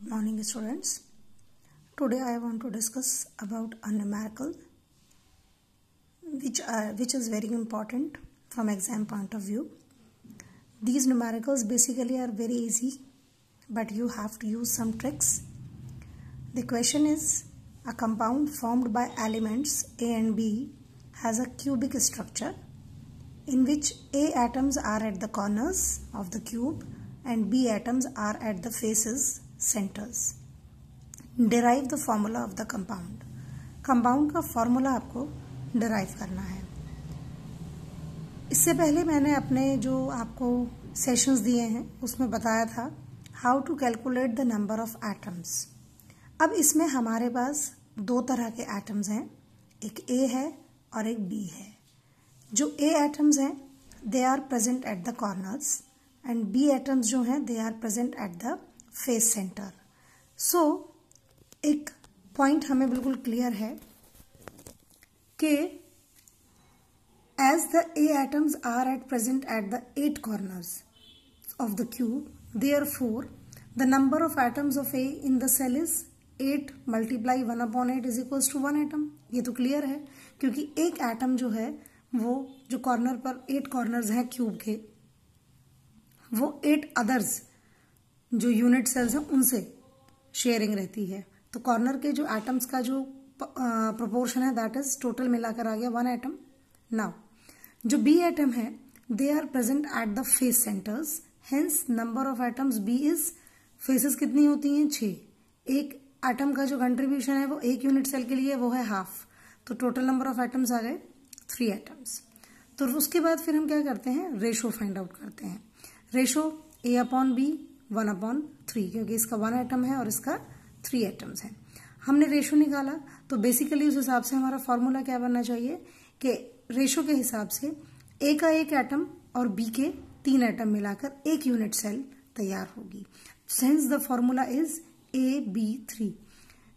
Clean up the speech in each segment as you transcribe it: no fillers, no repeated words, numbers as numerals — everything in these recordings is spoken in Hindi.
Good morning, students. Today I want to discuss about a numerical which is very important from exam point of view. These numericals basically are very easy, but you have to use some tricks. The question is, a compound formed by elements A and B has a cubic structure in which A atoms are at the corners of the cube and B atoms are at the faces centers. Derive the formula of the compound. Compound का फॉर्मूला आपको डिराइव करना है. इससे पहले मैंने अपने जो आपको सेशंस दिए हैं उसमें बताया था how to calculate the number of atoms. अब इसमें हमारे पास दो तरह के एटम्स हैं, एक ए है और एक बी है. जो ए एटम्स हैं they are present at the corners and B atoms जो हैं they are present at the face centre. So एक पॉइंट हमें बिल्कुल क्लियर है कि as the A atoms are at present at the 8 corners of the cube, therefore the number of atoms of A in the cell is 8 multiply 1 upon 8 is equals to 1 atom. ये तो क्लियर है क्योंकि एक एटम जो है वो जो कॉर्नर पर 8 कॉर्नर्स हैं क्यूब के, वो 8 अदर्स जो यूनिट सेल्स हैं उनसे शेयरिंग रहती है. तो कॉर्नर के जो एटम्स का जो प्रोपोर्शन है दैट इज टोटल मिलाकर आ गया 1 एटम. नाउ जो बी एटम है they are present at the face centres, hence number of atoms B is, faces कितनी होती हैं 6. एक एटम का जो कंट्रीब्यूशन है वो एक यूनिट सेल के लिए वो है हाफ, तो टोटल नंबर ऑफ एटम्स आ गए 3 एटम्स. तो उसके बाद फिर हम क्या करते हैं, रेशो फाइंड आउट करते हैं. रेशो ए अपॉन बी 1/3 क्योंकि इसका 1 एटम है और इसका 3 एटम्स हैं. हमने रेशो निकाला तो बेसिकली उस हिसाब से हमारा फॉर्मूला क्या बनना चाहिए कि रेशो के हिसाब से ए का एक एटम और बी के 3 एटम मिलाकर एक यूनिट सेल तैयार होगी. Hence the formula is AB3.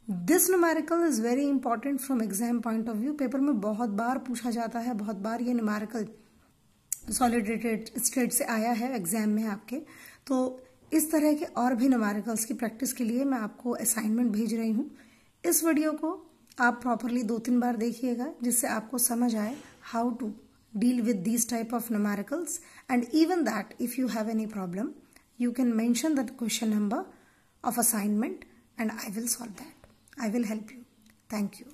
This numerical is very important from exam point of view. Paper में बहुत बार पूछा जाता है, बहुत बार ये न्यूमेरिकल सॉलिडेटेड स्टेट से आया है एग्जाम में आपके. तो इस तरह के और भी न्यूमेरिकल्स की प्रैक्टिस के लिए मैं आपको असाइनमेंट भेज रही हूँ. इस वीडियो को आप प्रॉपरली 2-3 बार देखिएगा जिससे आपको समझ आए how to deal with these type of numericals, and even that if you have any problem you can mention that question number of assignment and I will solve that. I will help you. Thank you.